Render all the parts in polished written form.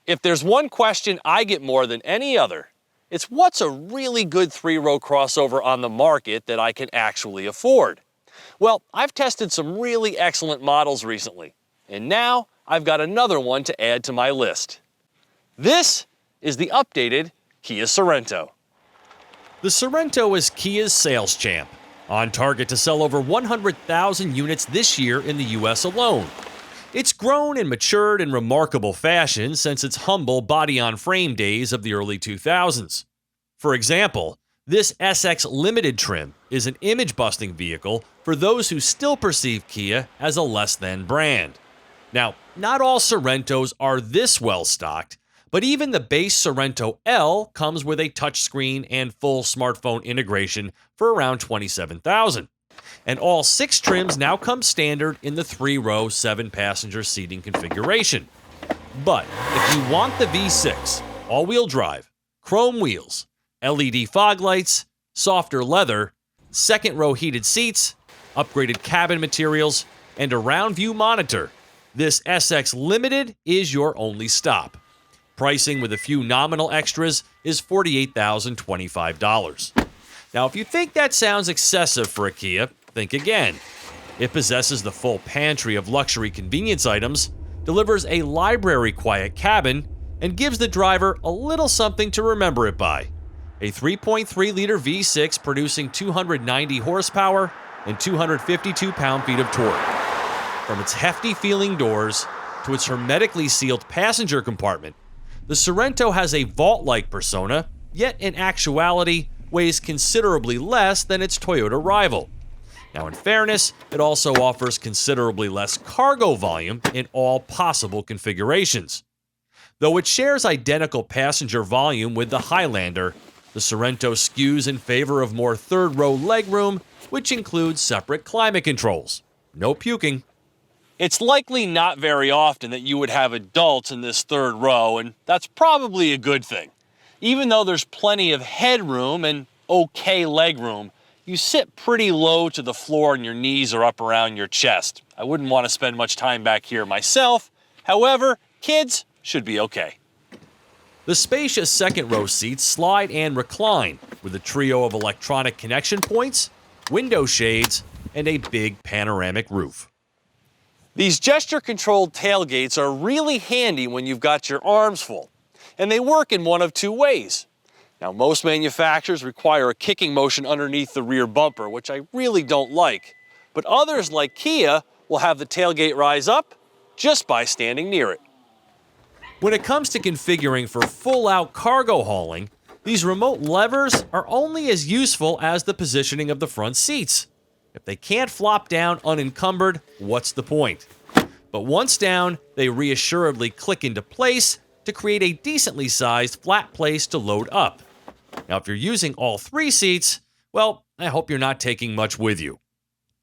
If there's one question I get more than any other, it's what's a really good three-row crossover on the market that I can actually afford? Well, I've tested some really excellent models recently, and now I've got another one to add to my list. This is the updated KIA Sorento. The Sorento is Kia's sales champ, on target to sell over 100,000 units this year in the US alone. It's grown and matured in remarkable fashion since its humble body-on-frame days of the early 2000s. For example, this SX Limited trim is an image-busting vehicle for those who still perceive Kia as a less-than brand. Now, not all Sorentos are this well-stocked, but even the base Sorento L comes with a touchscreen and full smartphone integration for around $27,000. And all 6 trims now come standard in the 3-row 7-passenger seating configuration. But if you want the V6, all-wheel drive, chrome wheels, LED fog lights, softer leather, second-row heated seats, upgraded cabin materials, and a round-view monitor, this SX Limited is your only stop. Pricing with a few nominal extras is $48,025. Now, if you think that sounds excessive for a Kia, think again. It possesses the full pantry of luxury convenience items, delivers a library-quiet cabin, and gives the driver a little something to remember it by. A 3.3-liter V6 producing 290 horsepower and 252 pound-feet of torque. From its hefty-feeling doors to its hermetically sealed passenger compartment, the Sorento has a vault-like persona, yet in actuality weighs considerably less than its Toyota rival. Now, in fairness, it also offers considerably less cargo volume in all possible configurations. Though it shares identical passenger volume with the Highlander, the Sorento skews in favor of more third-row legroom, which includes separate climate controls. No puking. It's likely not very often that you would have adults in this third row, and that's probably a good thing. Even though there's plenty of headroom and okay legroom, you sit pretty low to the floor and your knees are up around your chest. I wouldn't want to spend much time back here myself. However, kids should be okay. The spacious second-row seats slide and recline with a trio of electronic connection points, window shades, and a big panoramic roof. These gesture-controlled tailgates are really handy when you've got your arms full, and they work in one of two ways. Now, most manufacturers require a kicking motion underneath the rear bumper, which I really don't like, but others, like Kia, will have the tailgate rise up just by standing near it. When it comes to configuring for full-out cargo hauling, these remote levers are only as useful as the positioning of the front seats. If they can't flop down unencumbered, what's the point? But once down, they reassuredly click into place to create a decently sized flat place to load up. Now, if you're using all 3 seats, well, I hope you're not taking much with you.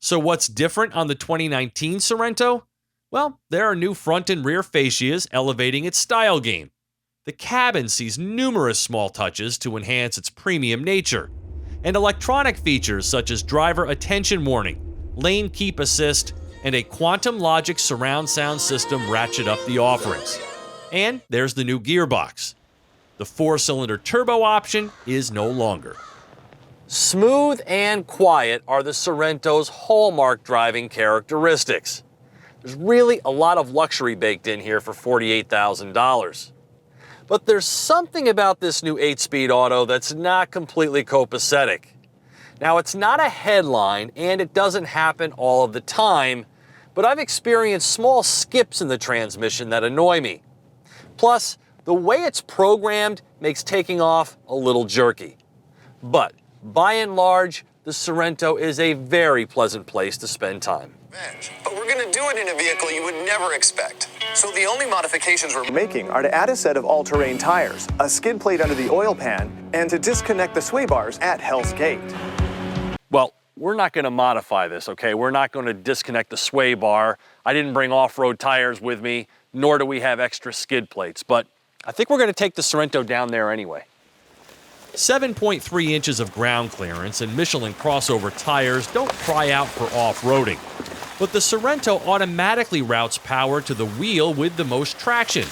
So what's different on the 2019 Sorento? Well, there are new front and rear fascias elevating its style game. The cabin sees numerous small touches to enhance its premium nature, and electronic features such as driver attention warning, lane keep assist, and a Quantum Logic surround sound system ratchet up the offerings. And there's the new gearbox. The 4-cylinder turbo option is no longer. Smooth and quiet are the Sorento's hallmark driving characteristics. There's really a lot of luxury baked in here for $48,000. But there's something about this new 8-speed auto that's not completely copacetic. Now, it's not a headline, and it doesn't happen all of the time, but I've experienced small skips in the transmission that annoy me. Plus, the way it's programmed makes taking off a little jerky. But, by and large, the Sorento is a very pleasant place to spend time. But we're going to do it in a vehicle you would never expect. So the only modifications we're making are to add a set of all-terrain tires, a skid plate under the oil pan, and to disconnect the sway bars at Hell's Gate. Well, we're not going to modify this, okay? We're not going to disconnect the sway bar. I didn't bring off-road tires with me, nor do we have extra skid plates, but I think we're going to take the Sorento down there anyway. 7.3 inches of ground clearance and Michelin crossover tires don't cry out for off-roading. But the Sorento automatically routes power to the wheel with the most traction,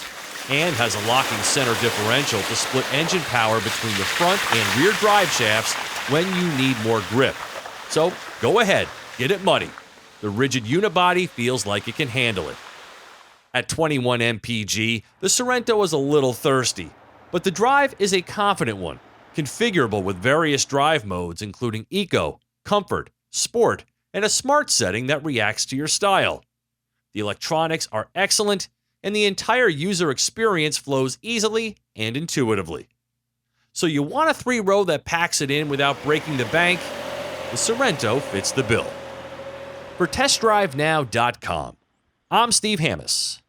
and has a locking center differential to split engine power between the front and rear drive shafts when you need more grip. So go ahead, get it muddy. The rigid unibody feels like it can handle it. At 21 mpg, the Sorento is a little thirsty, but the drive is a confident one, configurable with various drive modes including Eco, Comfort, Sport, and a smart setting that reacts to your style. The electronics are excellent, and the entire user experience flows easily and intuitively. So you want a three-row that packs it in without breaking the bank? The Sorento fits the bill. For TestDriveNow.com, I'm Steve Hammis.